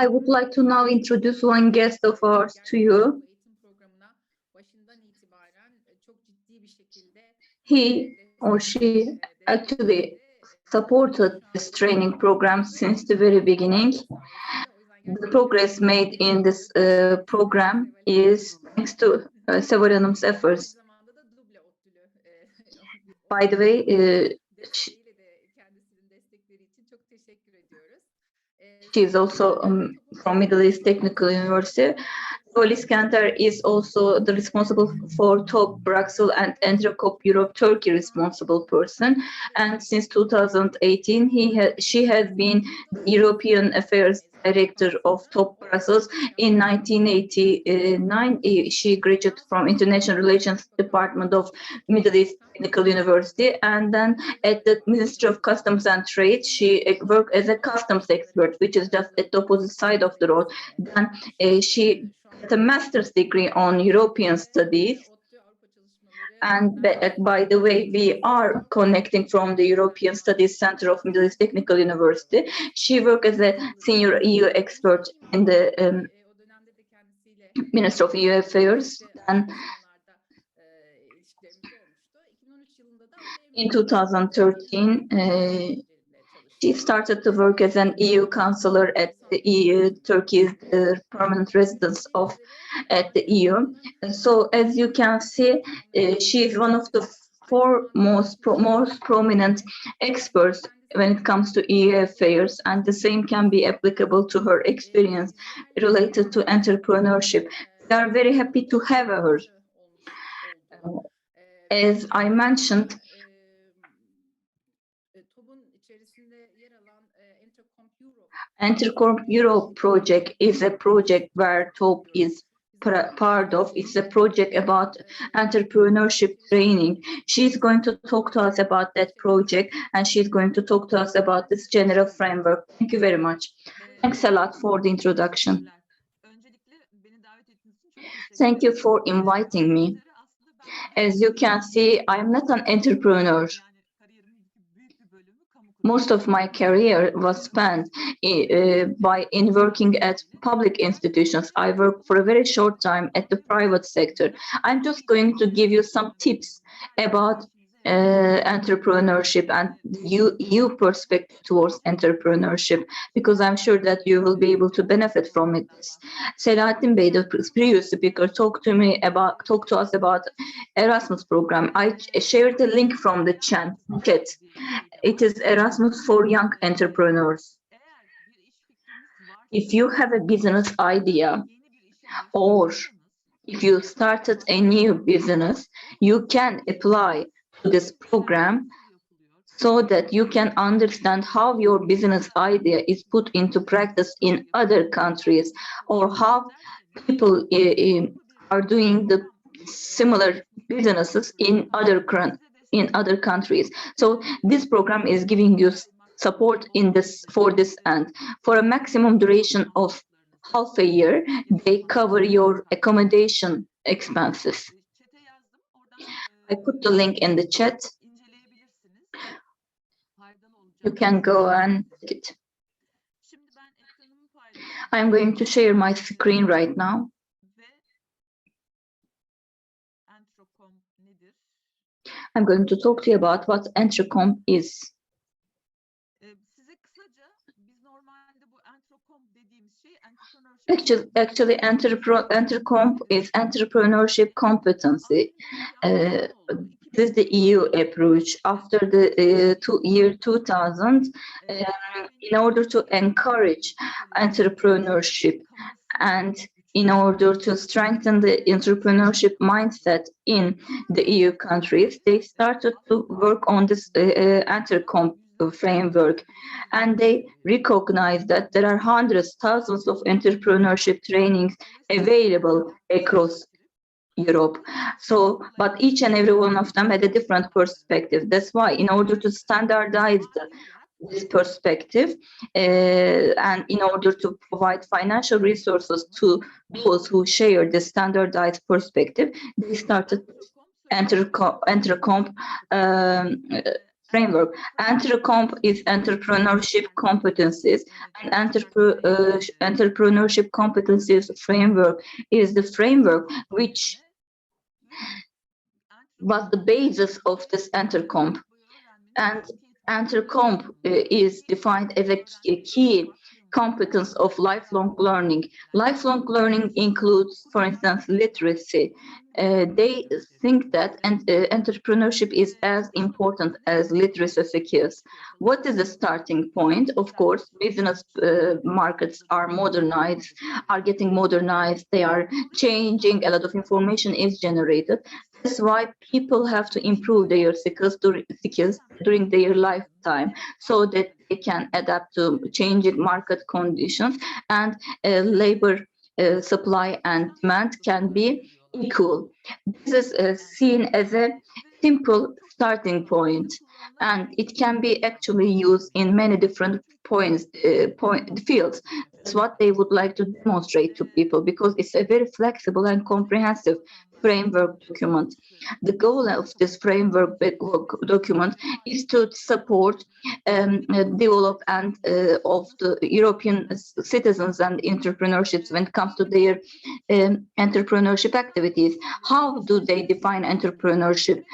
I would like to now introduce one guest of ours to you. He or she actually supported this training program since the very beginning. The progress made in this program is thanks to Seval Hanım's efforts. By the way, she is also from Middle East Technical University. Seval Iskender is also the responsible for TOBB Brussels and EntreComp Europe Turkey responsible person. And since 2018, she has been the European Affairs Director of TOBB Brussels. In 1989, she graduated from International Relations Department of Middle East Technical University, and then at the Ministry of Customs and Trade, she worked as a customs expert, which is just at the opposite side of the road. Then she got a master's degree on European studies. And by the way, we are connecting from the European Studies Center of Middle East Technical University. She worked as a senior EU expert in the Ministry of EU Affairs. And in 2013, she started to work as an EU Counsellor at the EU, Turkey's permanent residence at the EU. So as you can see, she is one of the most prominent experts when it comes to EU affairs, and the same can be applicable to her experience related to entrepreneurship. We are very happy to have her. As I mentioned, EntreComp Europe project is a project where TOBB is part of. It's a project about entrepreneurship training. She's going to talk to us about that project, and she's going to talk to us about this general framework. Thank you very much. Thanks a lot for the introduction. Thank you for inviting me. As you can see, I'm not an entrepreneur. Most of my career was spent in working at public institutions. I worked for a very short time at the private sector. I'm just going to give you some tips about entrepreneurship and EU perspective towards entrepreneurship, because I'm sure that you will be able to benefit from it. Selahattin Bey, the previous speaker, talked to us about Erasmus program. I shared the link from the chat. It is Erasmus for young entrepreneurs. If you have a business idea, or if you started a new business, you can apply to this program so that you can understand how your business idea is put into practice in other countries, or how people are doing the similar businesses in other countries. So this program is giving you support for this end. For a maximum duration of half a year, they cover your accommodation expenses. I put the link in the chat. You can go and check it. I'm going to share my screen right now. I'm going to talk to you about what EntreComp is. Actually, EntreComp is Entrepreneurship Competency. This is the EU approach after the year 2000 in order to encourage entrepreneurship and in order to strengthen the entrepreneurship mindset in the EU countries. They started to work on this EntreComp framework, and they recognize that there are hundreds, thousands of entrepreneurship trainings available across Europe. So, but each and every one of them had a different perspective. That's why, in order to standardize this perspective and in order to provide financial resources to those who share the standardized perspective, they started EntreComp framework. EntreComp is Entrepreneurship Competencies, and Entrepreneurship Competencies framework is the framework which was the basis of this EntreComp. And EntreComp is defined as a key competence of lifelong learning. Lifelong learning includes, for instance, literacy. They think that entrepreneurship is as important as literacy skills. What is the starting point? Of course, business markets are modernized, are getting modernized, they are changing, a lot of information is generated. That's why people have to improve their skills during their lifetime so that they can adapt to changing market conditions, and labor supply and demand can be equal. This is seen as a simple starting point, and it can be actually used in many different fields. That's what they would like to demonstrate to people, because it's a very flexible and comprehensive framework document. The goal of this framework document is to support development of the European citizens and entrepreneurships when it comes to their entrepreneurship activities. How do they define entrepreneurship?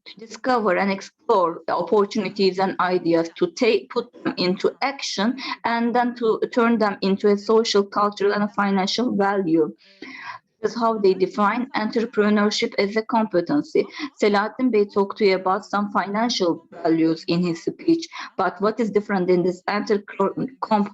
To discover and explore opportunities and ideas, to put them into action, and then to turn them into a social, cultural, and a financial value. Is how they define entrepreneurship as a competency. Selahattin Bey talked to you about some financial values in his speech, but what is different in this EntreComp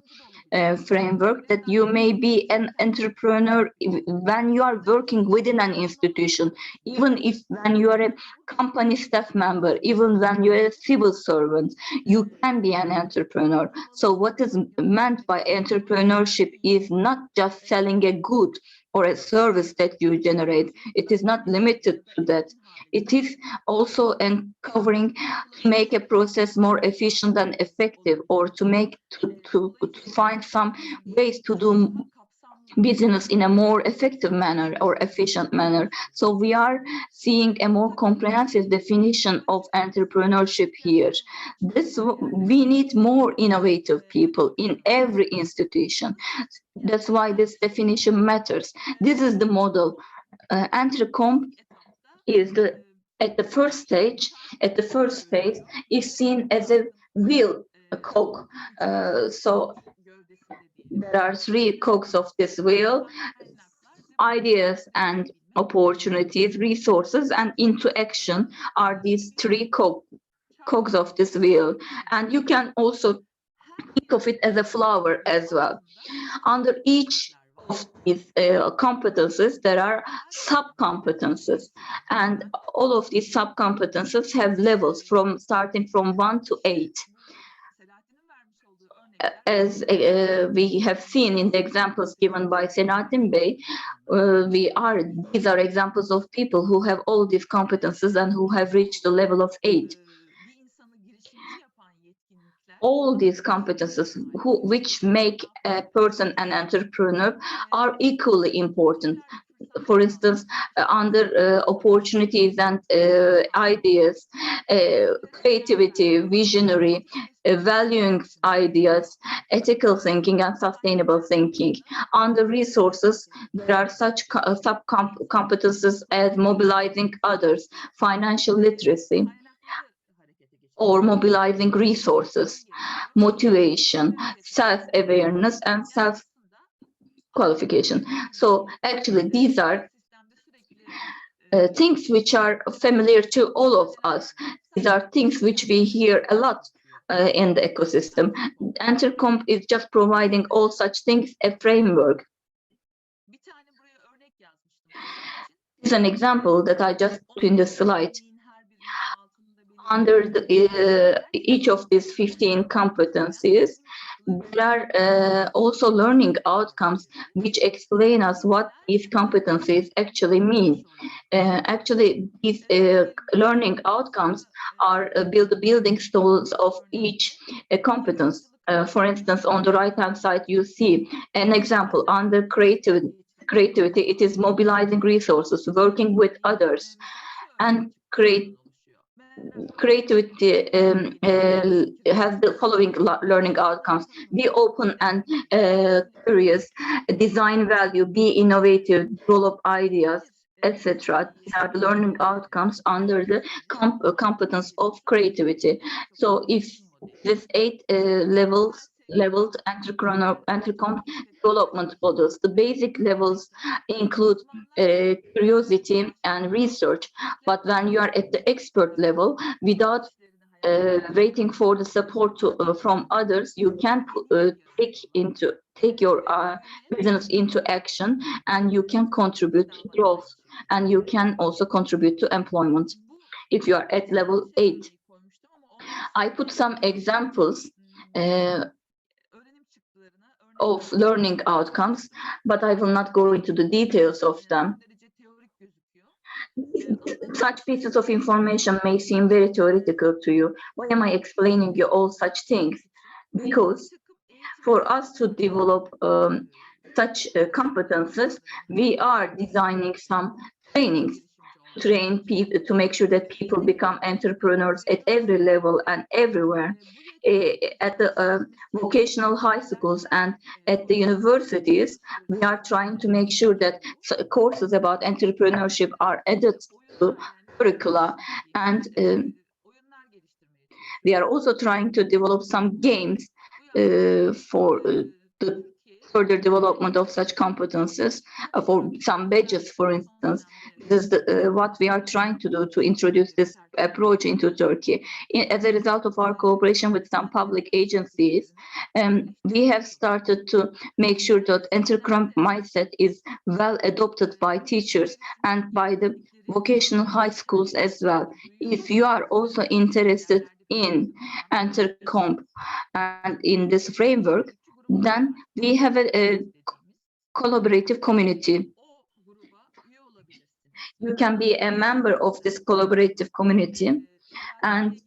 framework, that you may be an entrepreneur when you are working within an institution, even if when you are a company staff member, even when you are a civil servant, you can be an entrepreneur. So what is meant by entrepreneurship is not just selling a good or a service that you generate. It is not limited to that. It is also covering to make a process more efficient and effective, or to find some ways to do business in a more effective manner or efficient manner. So we are seeing a more comprehensive definition of entrepreneurship here. We need more innovative people in every institution. That's why this definition matters. This is the model. EntreComp is at the first phase is seen as a wheel, a cog. So there are three cogs of this wheel: ideas and opportunities, resources, and into action are these three cogs of this wheel. And you can also think of it as a flower as well. Under each of these competences, there are sub-competences, and all of these sub-competences have levels starting from 1 to 8. As we have seen in the examples given by Selahattin Bey, these are examples of people who have all these competences and who have reached the level of 8. All these competences which make a person an entrepreneur are equally important. For instance, under opportunities and ideas, creativity, visionary, valuing ideas, ethical thinking, and sustainable thinking. Under resources, there are such sub-competences as mobilizing others, financial literacy, or mobilizing resources, motivation, self-awareness, and self-qualification. So actually, these are things which are familiar to all of us. These are things which we hear a lot in the ecosystem. EntreComp is just providing all such things a framework. This is an example that I just put in the slide. Under each of these 15 competencies, there are also learning outcomes which explain us what these competencies actually mean. Actually, these learning outcomes are building stones of each competence. For instance, on the right-hand side, you see an example under creativity. It is mobilizing resources, working with others, and creativity has the following learning outcomes: be open and curious, design value, be innovative, develop ideas, etc. These are the learning outcomes under the competence of creativity. So if this 8 leveled EntreComp development models, the basic levels include curiosity and research. But when you are at the expert level, without waiting for the support from others, you can take your business into action, and you can contribute to growth, and you can also contribute to employment if you are at level 8. I put some examples of learning outcomes, but I will not go into the details of them. Such pieces of information may seem very theoretical to you. Why am I explaining you all such things? Because for us to develop such competences, we are designing some trainings to train people, to make sure that people become entrepreneurs at every level and everywhere. At the vocational high schools and at the universities, we are trying to make sure that courses about entrepreneurship are added to curricula, and we are also trying to develop some games for the further development of such competences, for some badges, for instance. This is what we are trying to do to introduce this approach into Turkey. As a result of our cooperation with some public agencies, we have started to make sure that EntreComp mindset is well adopted by teachers and by the vocational high schools as well. If you are also interested in EntreComp and in this framework, then we have a collaborative community. You can be a member of this collaborative community, and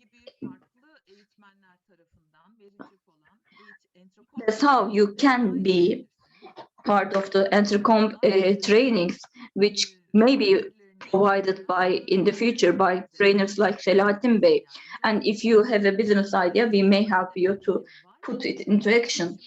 that's how you can be part of the EntreComp trainings, which may be provided in the future by trainers like Selahattin Bey. And if you have a business idea, we may help you to put it into action.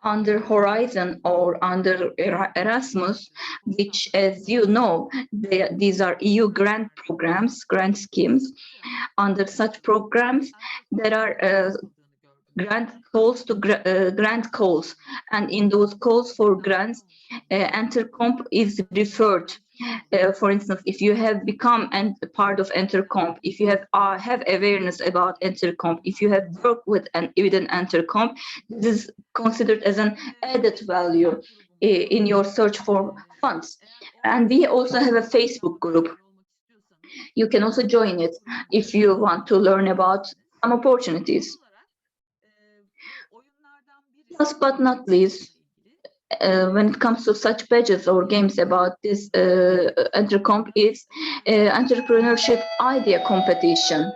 Under Horizon or under Erasmus, which, as you know, these are EU grant programs, grant schemes. Under such programs, there are grant calls, and in those calls for grants, EntreComp is referred. For instance, if you have become a part of EntreComp, if you have awareness about EntreComp, if you have worked within EntreComp, this is considered as an added value in your search for funds. And we also have a Facebook group. You can also join it if you want to learn about some opportunities. Last but not least, when it comes to such badges or games about this EntreComp, is entrepreneurship idea competition.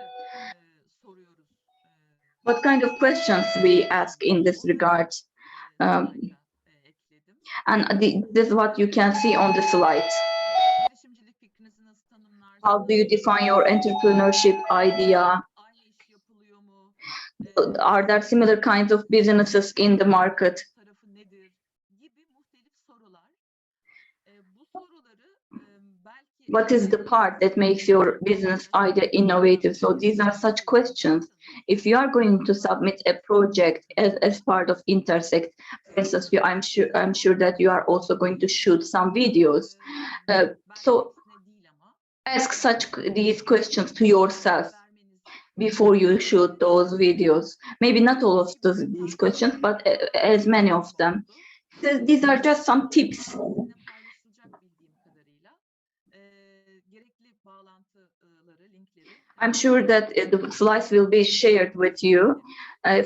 What kind of questions we ask in this regard? And this is what you can see on the slide. How do you define your entrepreneurship idea? Are there similar kinds of businesses in the market? What is the part that makes your business idea innovative? So these are such questions. If you are going to submit a project as part of INTERSECT, for instance, I'm sure that you are also going to shoot some videos. So ask these questions to yourself before you shoot those videos. Maybe not all of these questions, but as many of them. These are just some tips. I'm sure that the slides will be shared with you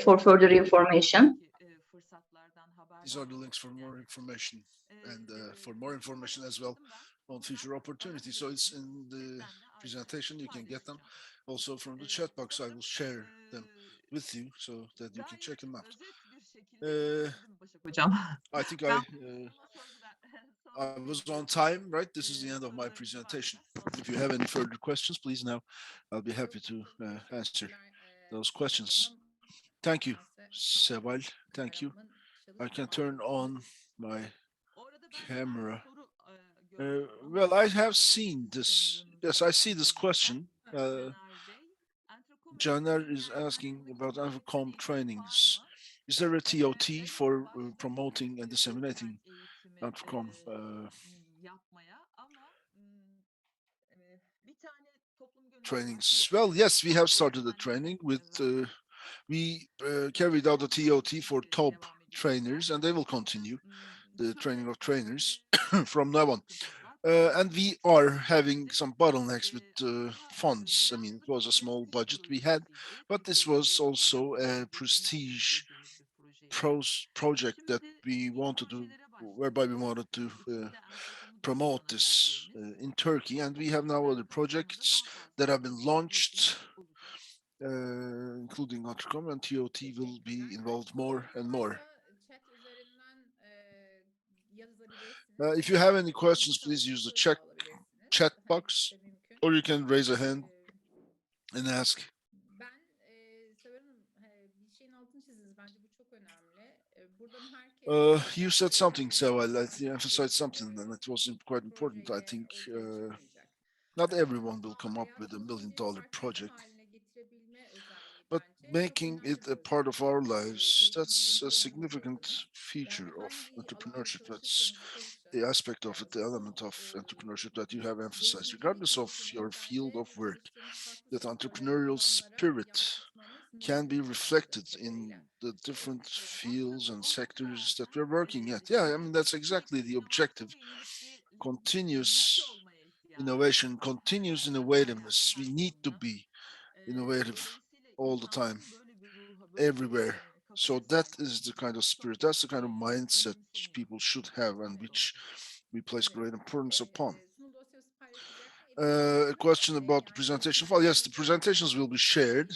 for further information. These are the links for more information, and for more information as well on future opportunities. So it's in the presentation, you can get them. Also from the chat box, I will share them with you so that you can check them out. I think I was on time, right? This is the end of my presentation. If you have any further questions, please now. I'll be happy to answer those questions. Thank you, Seval. Thank you. I can turn on my camera. Well, I have seen this. Yes, I see this question. Caner is asking about EntreComp trainings. Is there a TOT for promoting and disseminating EntreComp trainings? Well, yes, we have started a training with, we carried out a TOT for TOBB trainers, and they will continue the training of trainers from now on. And we are having some bottlenecks with funds. I mean, it was a small budget we had, but this was also a prestige project that we wanted to, whereby we wanted to promote this in Turkey. And we have now other projects that have been launched, including EntreComp, and TOT will be involved more and more. If you have any questions, please use the chat box, or you can raise a hand and ask. You said something, so I emphasized something, and it was quite important. I think not everyone will come up with $1 million project, but making it a part of our lives, that's a significant feature of entrepreneurship. That's the aspect of it, the element of entrepreneurship that you have emphasized, regardless of your field of work, that entrepreneurial spirit can be reflected in the different fields and sectors that we're working at. Yeah, I mean, that's exactly the objective. Continuous innovation, continuous innovativeness. We need to be innovative all the time, everywhere. So that is the kind of spirit, that's the kind of mindset people should have, and which we place great importance upon. A question about the presentation. Well, yes, the presentations will be shared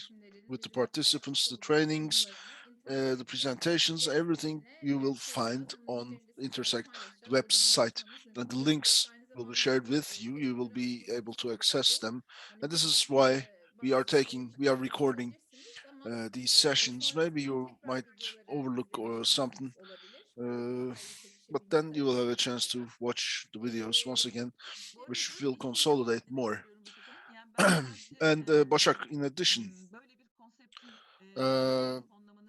with the participants, the trainings, the presentations, everything you will find on INTERSECT website, and the links will be shared with you. You will be able to access them, and this is why we are recording these sessions. Maybe you might overlook or something, but then you will have a chance to watch the videos once again, which will consolidate more. And Başak, in addition,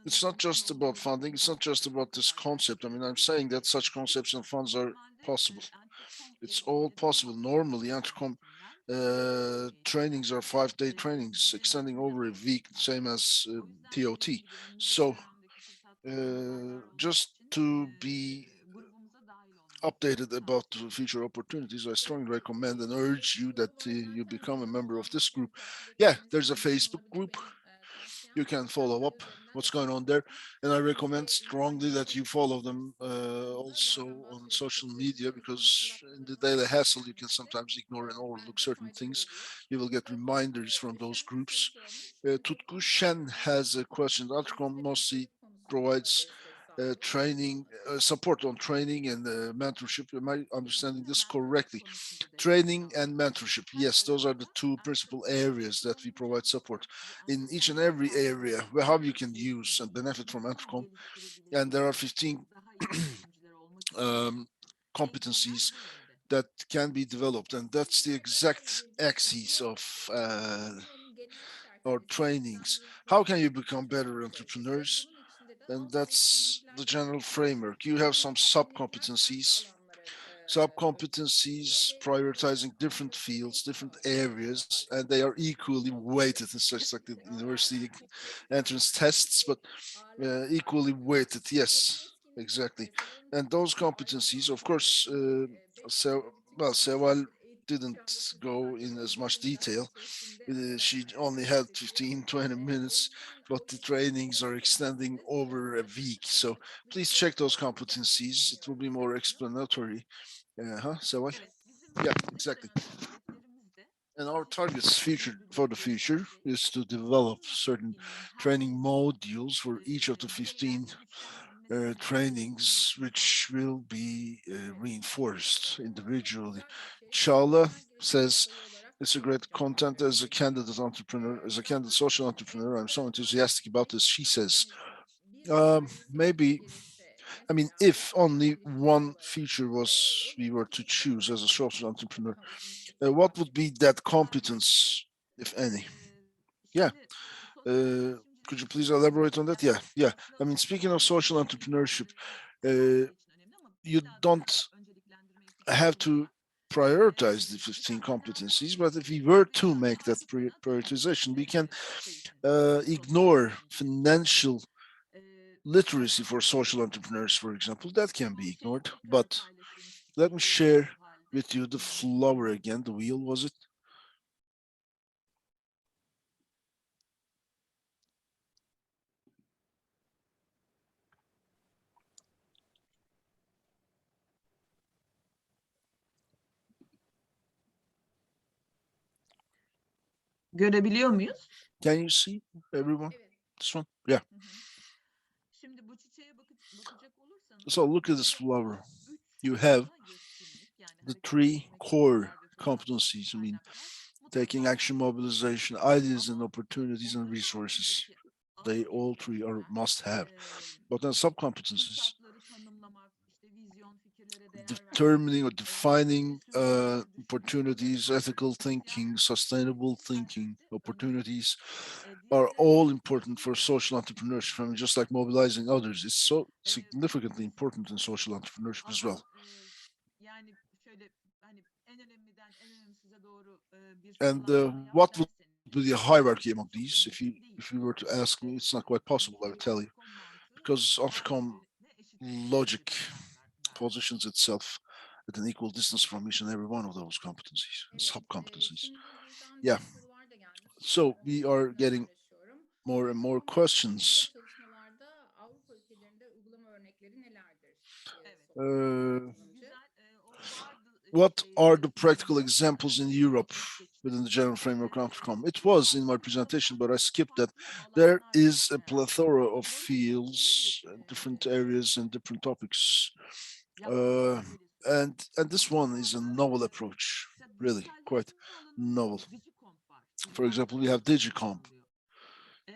it's not just about funding. It's not just about this concept. I mean, I'm saying that such concepts and funds are possible. It's all possible. Normally, EntreComp trainings are 5-day trainings, extending over a week, same as TOT. So, just to be updated about future opportunities, I strongly recommend and urge you that you become a member of this group. Yeah, there's a Facebook group. You can follow up what's going on there, and I recommend strongly that you follow them also on social media, because in the daily hassle you can sometimes ignore and overlook certain things. You will get reminders from those groups. Tutku Shen has a question. EntreComp mostly provides training support on training and mentorship. Am I understanding this correctly? Training and mentorship, yes, those are the two principal areas that we provide support in each and every area where how you can use and benefit from EntreComp. And there are 15 competencies that can be developed, and that's the exact axis of our trainings. How can you become better entrepreneurs? And that's the general framework. You have some sub-competencies prioritizing different fields, different areas, and they are equally weighted in such like the university entrance tests, but equally weighted. Yes, exactly. And those competencies, of course, Seval didn't go in as much detail. She only had 15, 20 minutes, but the trainings are extending over a week. So please check those competencies. It will be more explanatory. Seval? Yeah, exactly. And our targets for the future is to develop certain training modules for each of the 15 trainings which will be reinforced individually. Chala says, it's a great content as a candidate entrepreneur, as a candidate social entrepreneur. I'm so enthusiastic about this. She says, maybe, I mean, if only one feature was we were to choose as a social entrepreneur, what would be that competence, if any? Yeah. Could you please elaborate on that? Yeah. I mean, speaking of social entrepreneurship, you don't have to prioritize the 15 competencies, but if we were to make that prioritization, we can ignore financial literacy for social entrepreneurs, for example. That can be ignored, but let me share with you the flower again. The wheel, was it? Görebiliyor muyuz? Can you see everyone? This one? Yeah. Şimdi bu çiçeğe bakacak olursanız So look at this flower. You have the three core competencies. I mean, taking action, mobilization, ideas and opportunities and resources. They all three are must have. But then sub-competencies, determining or defining opportunities, ethical thinking, sustainable thinking, opportunities are all important for social entrepreneurship. I mean, just like mobilizing others, it's so significantly important in social entrepreneurship as well. And what would be the hierarchy among these? If you were to ask me, it's not quite possible, I would tell you, because EntreComp logic positions itself at an equal distance from each and every one of those competencies, sub-competencies. Yeah. So we are getting more and more questions. What are the practical examples in Europe within the general framework of EntreComp? It was in my presentation, but I skipped that. There is a plethora of fields, different areas and different topics. And this one is a novel approach, really quite novel. For example, we have DigiComp,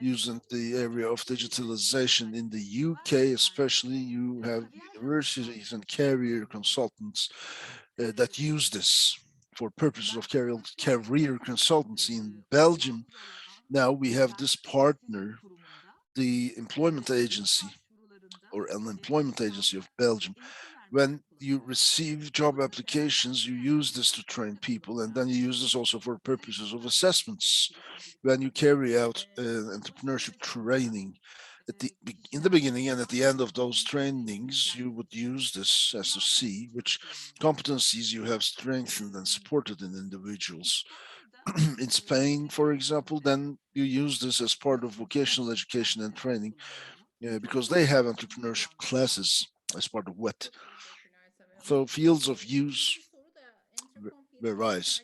using the area of digitalization in the UK, especially. You have universities and career consultants that use this for purposes of career consultancy. In Belgium, now we have this partner, the employment agency or unemployment agency of Belgium. When you receive job applications, you use this to train people, and then you use this also for purposes of assessments. When you carry out entrepreneurship training, in the beginning and at the end of those trainings, you would use this as to see which competencies you have strengthened and supported in individuals. In Spain, for example, then you use this as part of vocational education and training, because they have entrepreneurship classes as part of WET. So fields of use varies.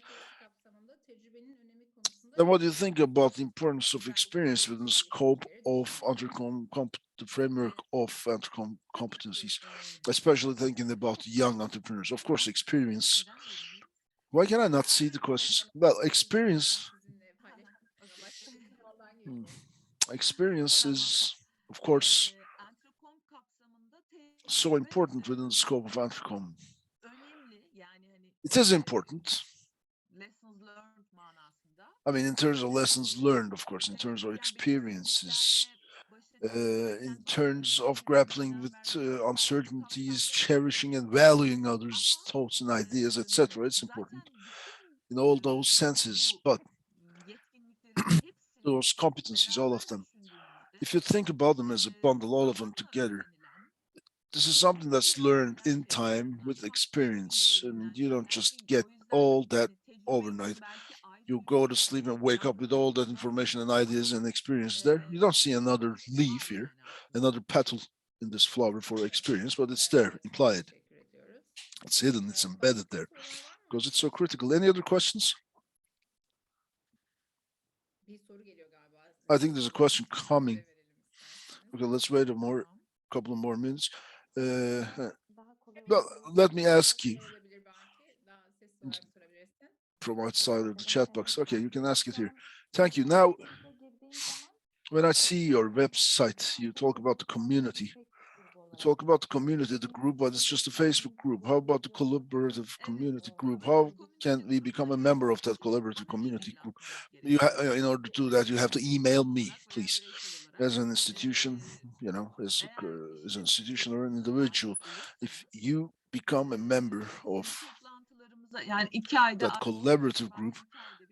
Then what do you think about the importance of experience within the scope of the framework of EntreComp competencies, especially thinking about young entrepreneurs? Of course, experience. Why can I not see the questions? Well, experience. Experience is, of course, so important within the scope of EntreComp. It is important. I mean, in terms of lessons learned, of course, in terms of experiences, in terms of grappling with uncertainties, cherishing and valuing others' thoughts and ideas, etc. It's important in all those senses. But those competencies, all of them, if you think about them as a bundle, all of them together, this is something that's learned in time with experience. I mean, you don't just get all that overnight. You go to sleep and wake up with all that information and ideas and experience there. You don't see another leaf here, another petal in this flower for experience, but it's there, implied. It's hidden, it's embedded there because it's so critical. Any other questions? I think there's a question coming. Okay, let's wait a more couple of more minutes. Well, let me ask you from outside of the chat box. Okay, you can ask it here. Thank you. Now, when I see your website, you talk about the community. You talk about the community, the group, but it's just a Facebook group. How about the collaborative community group? How can we become a member of that collaborative community group? In order to do that, you have to email me, please. As an institution, as an institution or an individual, if you become a member of that collaborative group,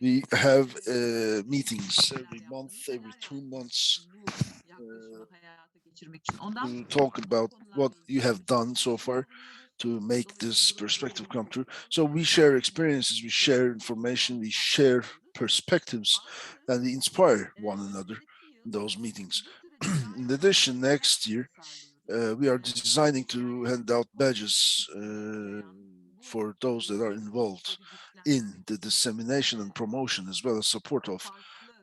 we have meetings every month, every 2 months, to talk about what you have done so far to make this perspective come true. So we share experiences, we share information, we share perspectives, and we inspire one another in those meetings. In addition, next year, we are designing to hand out badges for those that are involved in the dissemination and promotion, as well as support of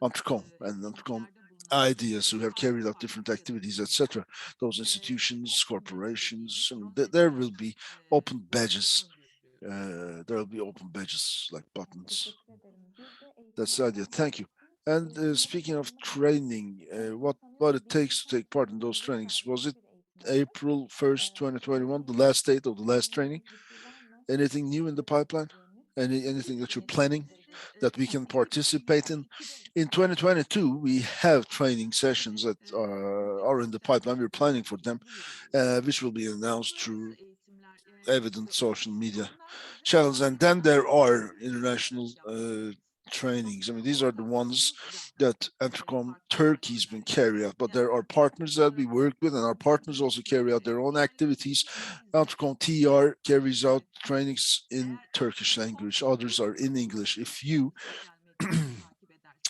EntreComp and EntreComp ideas who have carried out different activities, etc. Those institutions, corporations, there will be open badges. There will be open badges like buttons. That's the idea. Thank you. And speaking of training, what it takes to take part in those trainings, was it April 1st, 2021, the last date of the last training? Anything new in the pipeline? Anything that you're planning that we can participate in? In 2022, we have training sessions that are in the pipeline. We're planning for them, which will be announced through evident social media channels. And then there are international trainings. I mean, these are the ones that EntreComp Turkey has been carrying out, but there are partners that we work with, and our partners also carry out their own activities. EntreComp TR carries out trainings in Turkish language, others are in English. If you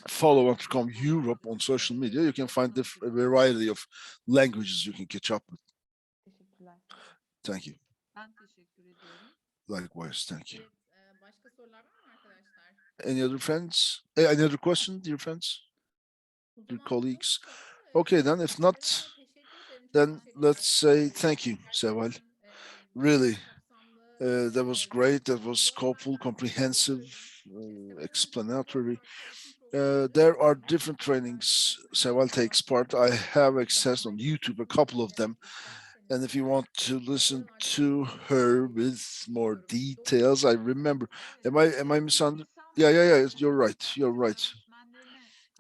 follow EntreComp Europe on social media, you can find a variety of languages you can catch up with. Thank you. Likewise, thank you. Any other friends? Any other question, dear friends? Dear colleagues? Okay, then if not, then let's say thank you, Seval. Really, that was great. That was scopeful, comprehensive, explanatory. There are different trainings Seval takes part. I have access on YouTube, a couple of them. And if you want to listen to her with more details, I remember. Am I misunderstanding? Yeah. You're right. You're right.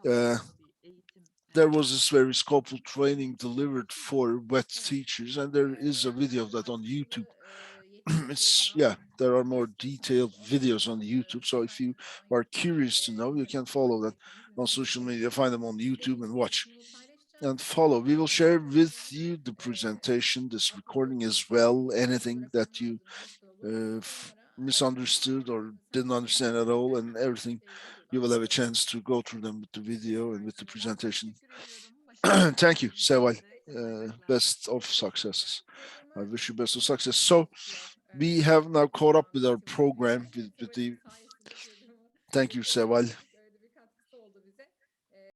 There was this very scopeful training delivered for wet teachers, and there is a video of that on YouTube. There are more detailed videos on YouTube. So if you are curious to know, you can follow that on social media, find them on YouTube and watch and follow. We will share with you the presentation, this recording as well, anything that you misunderstood or didn't understand at all, and everything. You will have a chance to go through them with the video and with the presentation. Thank you, Seval. Best of successes. I wish you best of success. So we have now caught up with our program with the. Thank you, Seval.